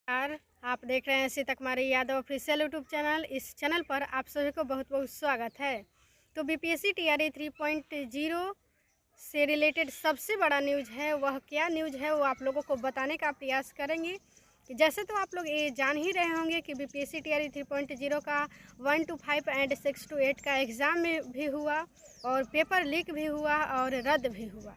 यार, आप देख रहे हैं सीता कुमारी यादव ऑफिशियल यूट्यूब चैनल। इस चैनल पर आप सभी को बहुत बहुत स्वागत है। तो बीपीएससी टीआरई 3.0 से रिलेटेड सबसे बड़ा न्यूज़ है, वह क्या न्यूज़ है वो आप लोगों को बताने का प्रयास करेंगे। कि जैसे तो आप लोग ये जान ही रहे होंगे कि बीपीएससी टीआरई 3.0 का 1 to 5 एंड 6 to 8 का एग्ज़ाम में भी हुआ और पेपर लीक भी हुआ और रद्द भी हुआ।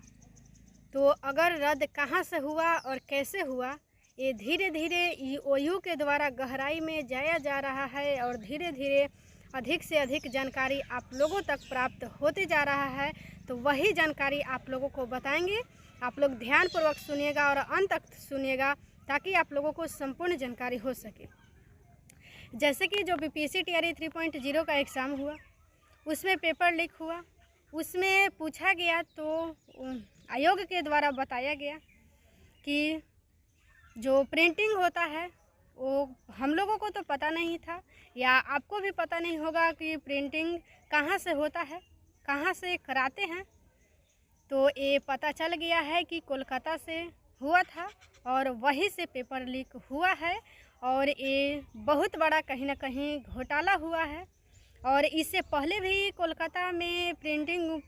तो अगर रद्द कहाँ से हुआ और कैसे हुआ, ये धीरे धीरे ईओयू के द्वारा गहराई में जाया जा रहा है और धीरे धीरे अधिक से अधिक जानकारी आप लोगों तक प्राप्त होते जा रहा है। तो वही जानकारी आप लोगों को बताएंगे। आप लोग ध्यानपूर्वक सुनिएगा और अंत तक सुनिएगा ताकि आप लोगों को संपूर्ण जानकारी हो सके। जैसे कि जो बीपीएससी टीआरई 3.0 का एग्ज़ाम हुआ, उसमें पेपर लीक हुआ, उसमें पूछा गया तो आयोग के द्वारा बताया गया कि जो प्रिंटिंग होता है वो हम लोगों को तो पता नहीं था, या आपको भी पता नहीं होगा कि प्रिंटिंग कहाँ से होता है, कहाँ से कराते हैं। तो ये पता चल गया है कि कोलकाता से हुआ था और वहीं से पेपर लीक हुआ है और ये बहुत बड़ा कहीं ना कहीं घोटाला हुआ है। और इससे पहले भी कोलकाता में प्रिंटिंग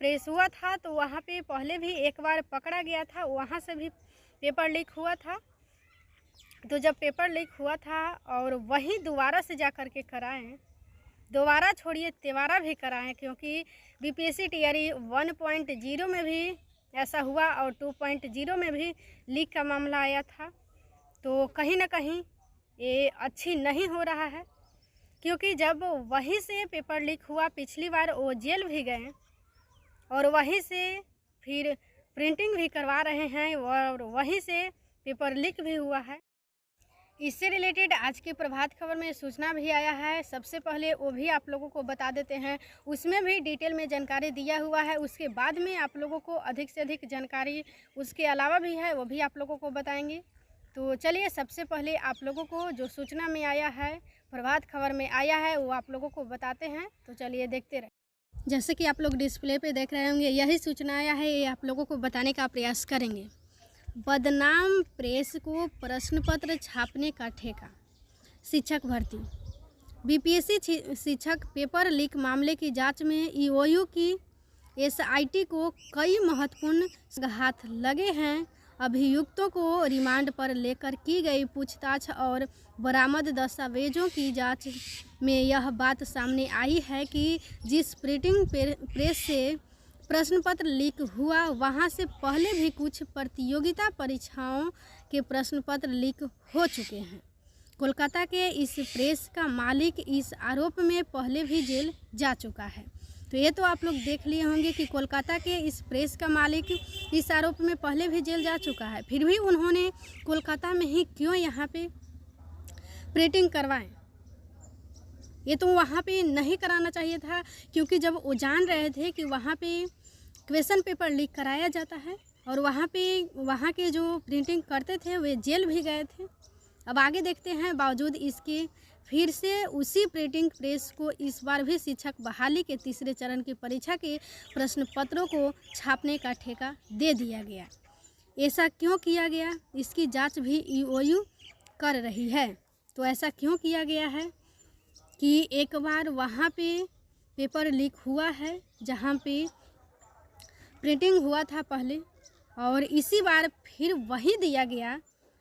प्रेस हुआ था, तो वहाँ पे पहले भी एक बार पकड़ा गया था, वहाँ से भी पेपर लीक हुआ था। तो जब पेपर लीक हुआ था और वहीं दोबारा से जा कर के कराएँ, दोबारा छोड़िए तिबारा भी कराएँ, क्योंकि बीपीएससी टीआरई 1.0 में भी ऐसा हुआ और 2.0 में भी लीक का मामला आया था। तो कहीं ना कहीं ये अच्छी नहीं हो रहा है, क्योंकि जब वहीं से पेपर लीक हुआ, पिछली बार वो जेल भी गए और वहीं से फिर प्रिंटिंग भी करवा रहे हैं और वहीं से पेपर लीक भी हुआ है। इससे रिलेटेड आज के प्रभात खबर में सूचना भी आया है। सबसे पहले वो भी आप लोगों को बता देते हैं, उसमें भी डिटेल में जानकारी दिया हुआ है। उसके बाद में आप लोगों को अधिक से अधिक जानकारी उसके अलावा भी है, वो भी आप लोगों को बताएंगे। तो चलिए, सबसे पहले आप लोगों को जो सूचना में आया है, प्रभात खबर में आया है, वो आप लोगों को बताते हैं। तो चलिए देखते रहे। जैसे कि आप लोग डिस्प्ले पे देख रहे होंगे, यही सूचना आया है, ये आप लोगों को बताने का प्रयास करेंगे। बदनाम प्रेस को प्रश्न पत्र छापने का ठेका, शिक्षक भर्ती। बीपीएससी शिक्षक पेपर लीक मामले की जांच में ईओयू की एसआईटी को कई महत्वपूर्ण हाथ लगे हैं। अभियुक्तों को रिमांड पर लेकर की गई पूछताछ और बरामद दस्तावेजों की जांच में यह बात सामने आई है कि जिस प्रिंटिंग प्रेस से प्रश्न पत्र लीक हुआ, वहां से पहले भी कुछ प्रतियोगिता परीक्षाओं के प्रश्न पत्र लीक हो चुके हैं। कोलकाता के इस प्रेस का मालिक इस आरोप में पहले भी जेल जा चुका है। तो ये तो आप लोग देख लिए होंगे कि कोलकाता के इस प्रेस का मालिक इस आरोप में पहले भी जेल जा चुका है, फिर भी उन्होंने कोलकाता में ही क्यों यहाँ पे प्रिंटिंग करवाएं? ये तो वहाँ पे नहीं कराना चाहिए था, क्योंकि जब वो जान रहे थे कि वहाँ पे क्वेश्चन पेपर लीक कराया जाता है और वहाँ के जो प्रिंटिंग करते थे वे जेल भी गए थे। अब आगे देखते हैं, बावजूद इसके फिर से उसी प्रिंटिंग प्रेस को इस बार भी शिक्षक बहाली के तीसरे चरण की परीक्षा के प्रश्न पत्रों को छापने का ठेका दे दिया गया। ऐसा क्यों किया गया, इसकी जाँच भी ईओयू कर रही है। तो ऐसा क्यों किया गया है कि एक बार वहाँ पे पेपर लीक हुआ है, जहाँ पे प्रिंटिंग हुआ था पहले, और इसी बार फिर वही दिया गया,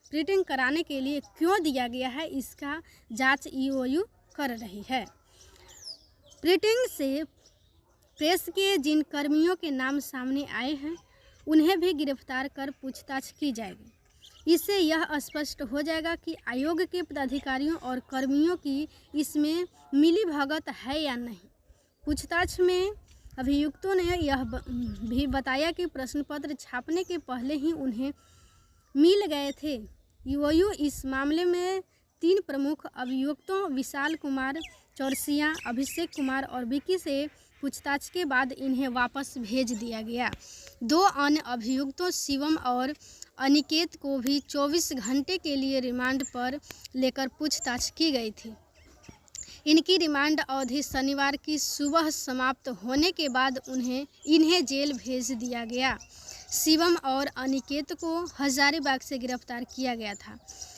प्रिंटिंग कराने के लिए क्यों दिया गया है, इसका जांच ईओयू कर रही है। प्रिंटिंग से प्रेस के जिन कर्मियों के नाम सामने आए हैं, उन्हें भी गिरफ्तार कर पूछताछ की जाएगी। इससे यह स्पष्ट हो जाएगा कि आयोग के पदाधिकारियों और कर्मियों की इसमें मिली भगत है या नहीं। पूछताछ में अभियुक्तों ने यह भी बताया कि प्रश्न पत्र छापने के पहले ही उन्हें मिल गए थे। ईओयू इस मामले में 3 प्रमुख अभियुक्तों विशाल कुमार चौरसिया, अभिषेक कुमार और विकी से पूछताछ के बाद इन्हें वापस भेज दिया गया। 2 अन्य अभियुक्तों शिवम और अनिकेत को भी 24 घंटे के लिए रिमांड पर लेकर पूछताछ की गई थी। इनकी रिमांड अवधि शनिवार की सुबह समाप्त होने के बाद इन्हें जेल भेज दिया गया। शिवम और अनिकेत को हजारीबाग से गिरफ्तार किया गया था।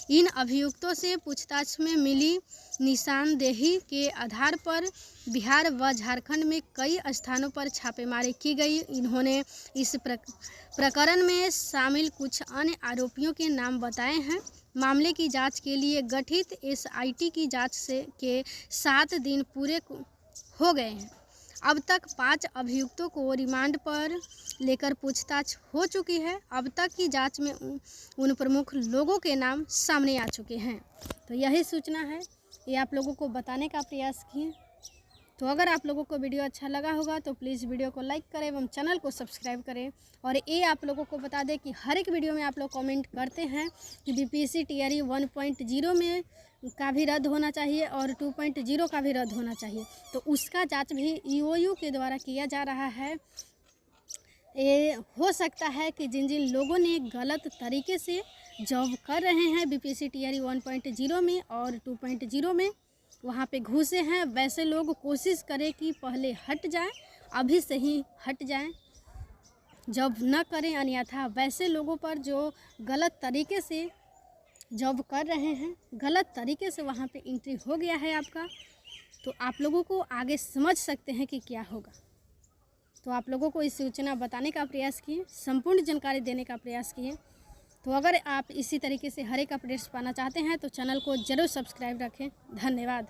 इन अभियुक्तों से पूछताछ में मिली निशानदेही के आधार पर बिहार व झारखंड में कई स्थानों पर छापेमारी की गई। इन्होंने इस प्रकरण में शामिल कुछ अन्य आरोपियों के नाम बताए हैं। मामले की जांच के लिए गठित एसआईटी की जांच के 7 दिन पूरे हो गए हैं। अब तक 5 अभियुक्तों को रिमांड पर लेकर पूछताछ हो चुकी है। अब तक की जांच में उन प्रमुख लोगों के नाम सामने आ चुके हैं। तो यही सूचना है, ये आप लोगों को बताने का प्रयास किए। तो अगर आप लोगों को वीडियो अच्छा लगा होगा तो प्लीज़ वीडियो को लाइक करें एवं चैनल को सब्सक्राइब करें। और ये आप लोगों को बता दें कि हर एक वीडियो में आप लोग कमेंट करते हैं कि बीपीएससी टीआरई 1.0 में का भी रद्द होना चाहिए और 2.0 का भी रद्द होना चाहिए। तो उसका जांच भी ईओयू के द्वारा किया जा रहा है। ये हो सकता है कि जिन जिन लोगों ने गलत तरीके से जॉब कर रहे हैं बीपीएससी टीआरई 1.0 में और 2.0 में वहाँ पे घुसे हैं, वैसे लोग कोशिश करें कि पहले हट जाएं, अभी से ही हट जाएं, जॉब न करें। अन्यथा वैसे लोगों पर जो गलत तरीके से जॉब कर रहे हैं, गलत तरीके से वहाँ पे एंट्री हो गया है आपका, तो आप लोगों को आगे समझ सकते हैं कि क्या होगा। तो आप लोगों को इस सूचना बताने का प्रयास किए, संपूर्ण जानकारी देने का प्रयास किए। तो अगर आप इसी तरीके से हर एक अपडेट्स पाना चाहते हैं तो चैनल को ज़रूर सब्सक्राइब रखें। धन्यवाद।